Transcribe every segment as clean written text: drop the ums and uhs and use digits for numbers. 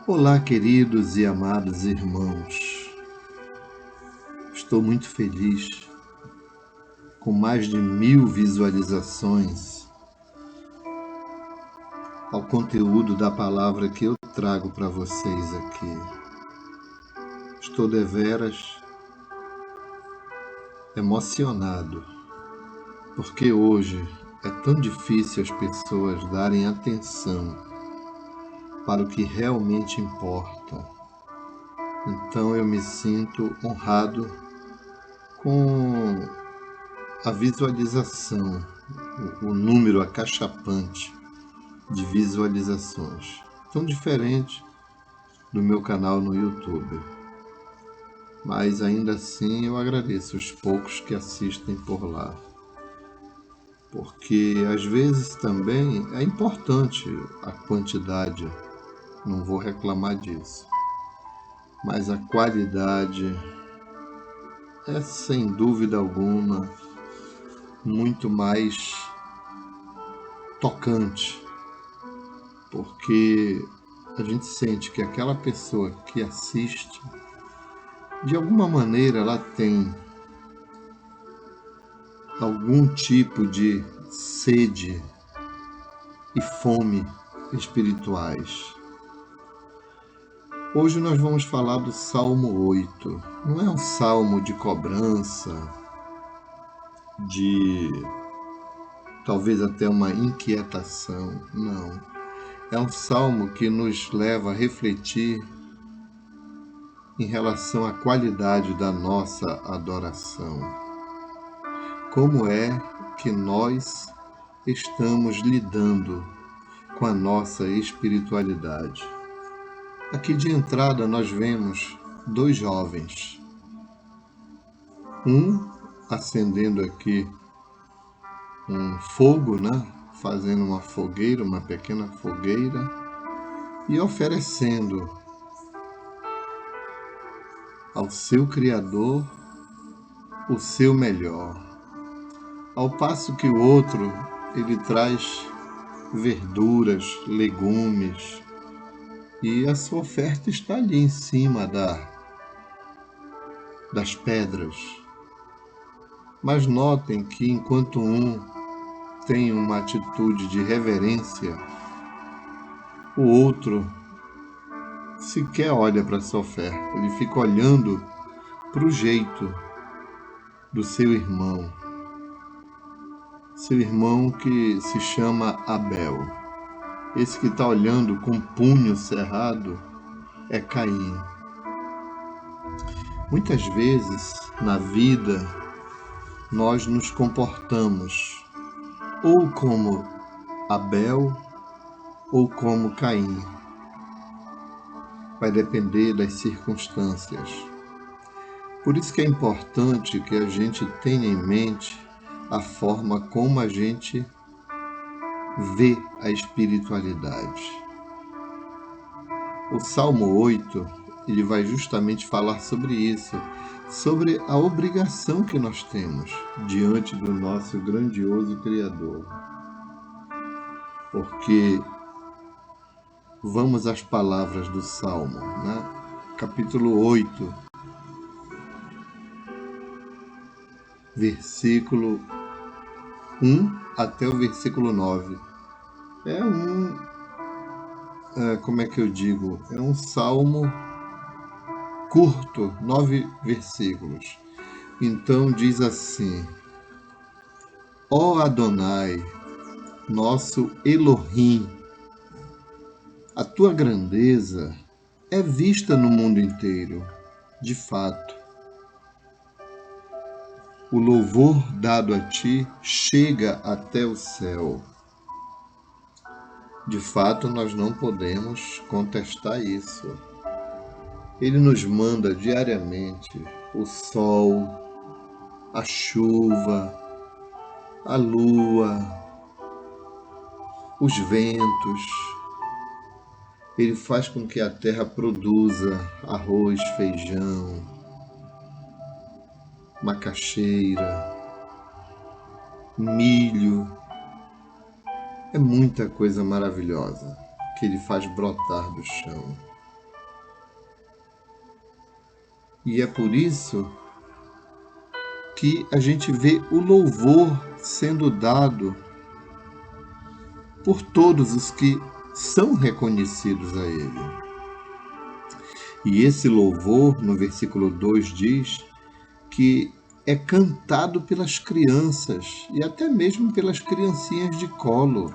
Olá, queridos e amados irmãos. Estou muito feliz com mais de 1000 visualizações ao conteúdo da palavra que eu trago para vocês aqui. Estou deveras emocionado, porque hoje é tão difícil as pessoas darem atenção para o que realmente importa. Então eu me sinto honrado com a visualização, o número acachapante de visualizações, tão diferente do meu canal no YouTube. Mas ainda assim eu agradeço os poucos que assistem por lá, porque às vezes também é importante a quantidade, não vou reclamar disso, mas a qualidade é sem dúvida alguma muito mais tocante, porque a gente sente que aquela pessoa que assiste, de alguma maneira, ela tem algum tipo de sede e fome espirituais. Hoje nós vamos falar do Salmo 8. Não é um salmo de cobrança, de talvez até uma inquietação, não. É um salmo que nos leva a refletir em relação à qualidade da nossa adoração. Como é que nós estamos lidando com a nossa espiritualidade? Aqui de entrada nós vemos dois jovens. Um acendendo aqui um fogo, fazendo uma fogueira, uma pequena fogueira, e oferecendo ao seu Criador o seu melhor. Ao passo que o outro, ele traz verduras, legumes, e a sua oferta está ali em cima das pedras. Mas notem que enquanto um tem uma atitude de reverência, o outro sequer olha para a sua oferta, ele fica olhando para o jeito do seu irmão que se chama Abel. Esse que está olhando com o punho cerrado é Caim. Muitas vezes na vida nós nos comportamos ou como Abel ou como Caim. Vai depender das circunstâncias. Por isso que é importante que a gente tenha em mente a forma como a gente vê a espiritualidade. O Salmo 8, ele vai justamente falar sobre isso, sobre a obrigação que nós temos diante do nosso grandioso Criador. Porque vamos às palavras do Salmo, capítulo 8, versículo 1 até o versículo 9. É um salmo curto, 9 versículos. Então diz assim: Ó Adonai, nosso Elohim, a tua grandeza é vista no mundo inteiro. De fato, o louvor dado a ti chega até o céu. De fato, nós não podemos contestar isso. Ele nos manda diariamente o sol, a chuva, a lua, os ventos. Ele faz com que a terra produza arroz, feijão, macaxeira, milho. É muita coisa maravilhosa que ele faz brotar do chão. E é por isso que a gente vê o louvor sendo dado por todos os que são reconhecidos a Ele. E esse louvor, no versículo 2, diz que é cantado pelas crianças e até mesmo pelas criancinhas de colo.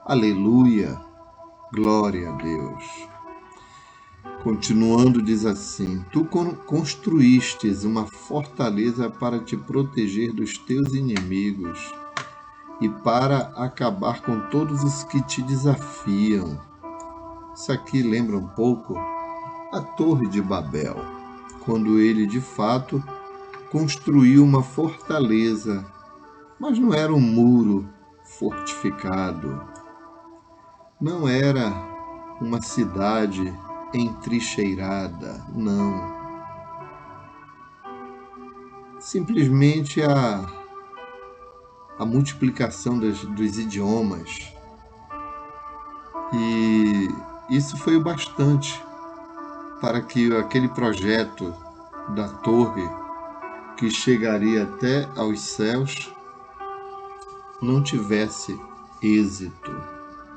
Aleluia, glória a Deus. Continuando, diz assim: Tu construístes uma fortaleza para te proteger dos teus inimigos e para acabar com todos os que te desafiam. Isso aqui lembra um pouco a Torre de Babel, quando ele de fato construiu uma fortaleza, mas não era um muro fortificado, não era uma cidade entrincheirada, não. Simplesmente a multiplicação dos idiomas. E isso foi o bastante para que aquele projeto da torre, que chegaria até aos céus, não tivesse êxito,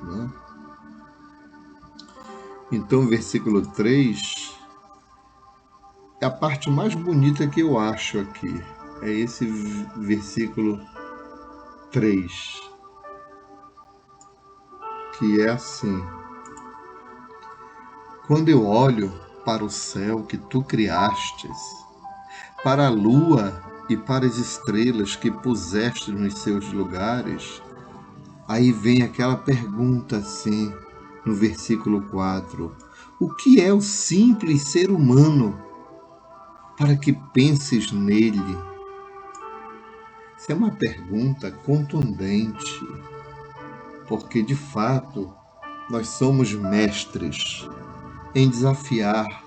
né? Então, o versículo 3 é a parte mais bonita que eu acho aqui. É esse versículo 3, que é assim: Quando eu olho para o céu que tu criastes, para a lua e para as estrelas que puseste nos seus lugares, aí vem aquela pergunta assim, no versículo 4: O que é o simples ser humano para que penses nele? Isso é uma pergunta contundente, porque de fato nós somos mestres em desafiar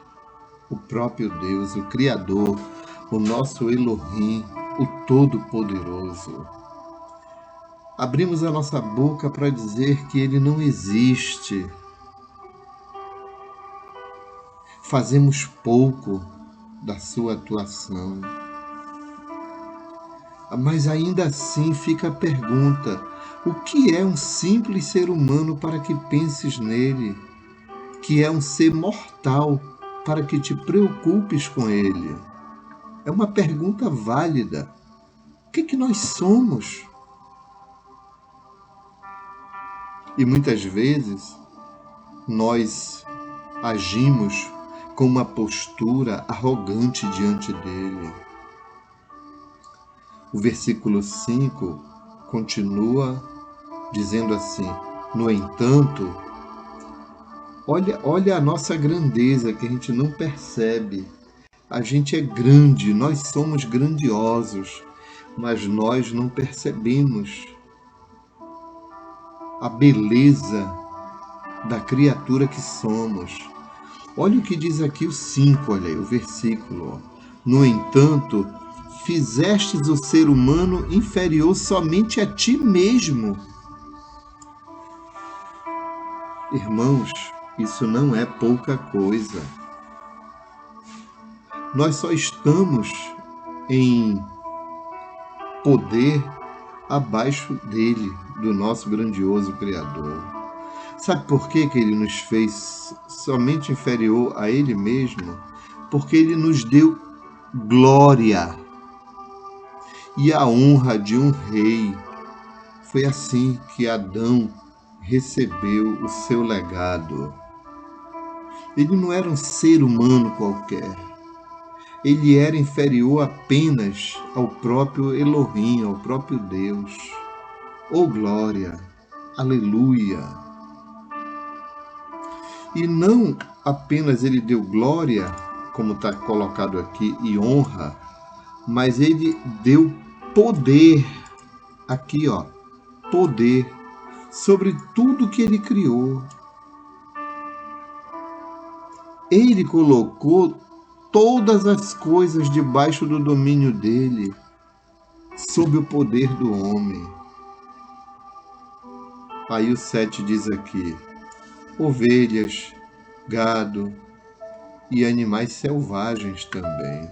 o próprio Deus, o Criador, o nosso Elohim, o Todo-Poderoso. Abrimos a nossa boca para dizer que Ele não existe. Fazemos pouco da sua atuação. Mas ainda assim fica a pergunta: o que é um simples ser humano para que penses nele? Que é um ser mortal para que te preocupes com ele? É uma pergunta válida. O que nós somos? E muitas vezes nós agimos com uma postura arrogante diante dele. O versículo 5 continua dizendo assim: No entanto, olha a nossa grandeza que a gente não percebe. A gente é grande, nós somos grandiosos, mas nós não percebemos a beleza da criatura que somos. Olha o que diz aqui o 5, olha aí, o versículo. No entanto, fizestes o ser humano inferior somente a ti mesmo. Irmãos, isso não é pouca coisa. Nós só estamos em poder abaixo dele, do nosso grandioso Criador. Sabe por que ele nos fez somente inferior a ele mesmo? Porque ele nos deu glória e a honra de um rei. Foi assim que Adão recebeu o seu legado. Ele não era um ser humano qualquer. Ele era inferior apenas ao próprio Elohim, ao próprio Deus. Oh glória! Aleluia! E não apenas ele deu glória, como está colocado aqui, e honra, mas ele deu poder, aqui ó, poder, sobre tudo que ele criou. Ele colocou todas as coisas debaixo do domínio dele, sob o poder do homem. Aí o 7 diz aqui: ovelhas, gado, e animais selvagens também.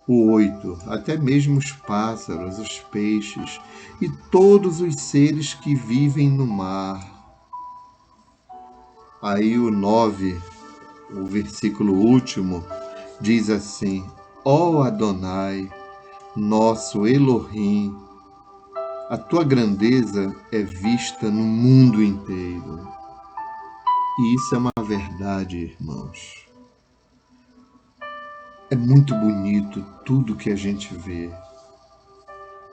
O 8, até mesmo os pássaros, os peixes e todos os seres que vivem no mar. Aí o 9, o versículo último, diz assim: Ó Adonai, nosso Elohim, a tua grandeza é vista no mundo inteiro. E isso é uma verdade, irmãos. É muito bonito tudo que a gente vê.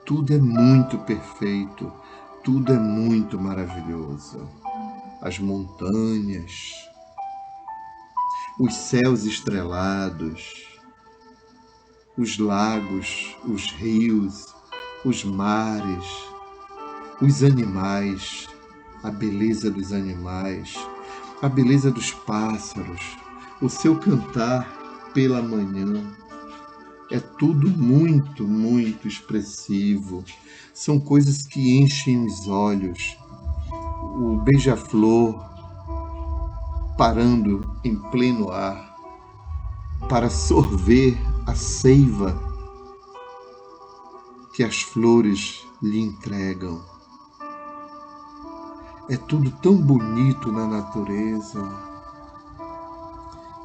Tudo é muito perfeito, tudo é muito maravilhoso. As montanhas, os céus estrelados, os lagos, os rios, os mares, os animais, a beleza dos animais, a beleza dos pássaros, o seu cantar pela manhã. É tudo muito, muito expressivo. São coisas que enchem os olhos. O beija-flor parando em pleno ar para sorver a seiva que as flores lhe entregam. É tudo tão bonito na natureza.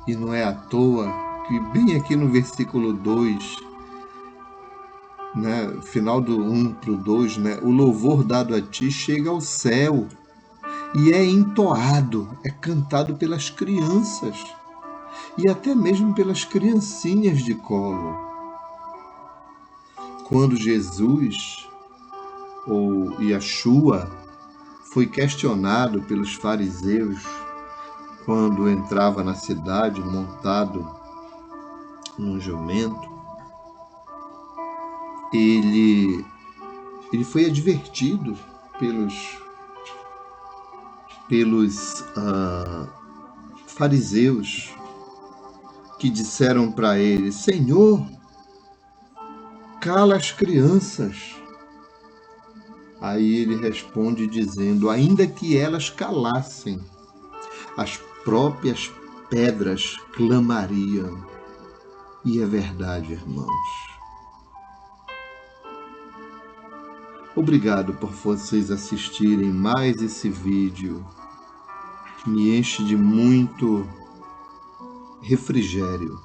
E não é à toa que bem aqui no versículo 2, né, final do 1 para o 2, né, o louvor dado a ti chega ao céu e é entoado, é cantado pelas crianças e até mesmo pelas criancinhas de colo. Quando Jesus, ou Yeshua, foi questionado pelos fariseus quando entrava na cidade montado num jumento, ele foi advertido pelos fariseus que disseram para ele: Senhor, cala as crianças. Aí ele responde dizendo: ainda que elas calassem, as próprias pedras clamariam. E é verdade, irmãos. Obrigado por vocês assistirem mais esse vídeo. Me enche de muito refrigério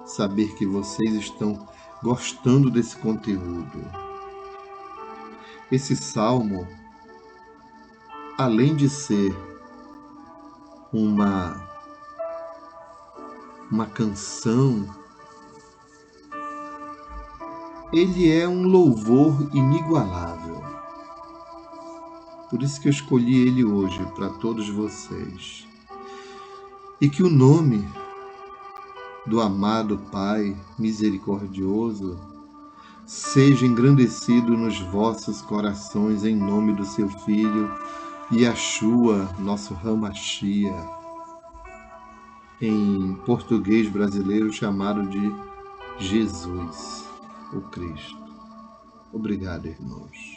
saber que vocês estão gostando desse conteúdo. Esse salmo, além de ser uma canção, ele é um louvor inigualável. Por isso que eu escolhi ele hoje para todos vocês. E que o nome do amado Pai misericordioso seja engrandecido nos vossos corações em nome do seu Filho, Yeshua, nosso Hamashia, em português brasileiro chamado de Jesus, o Cristo. Obrigado, irmãos.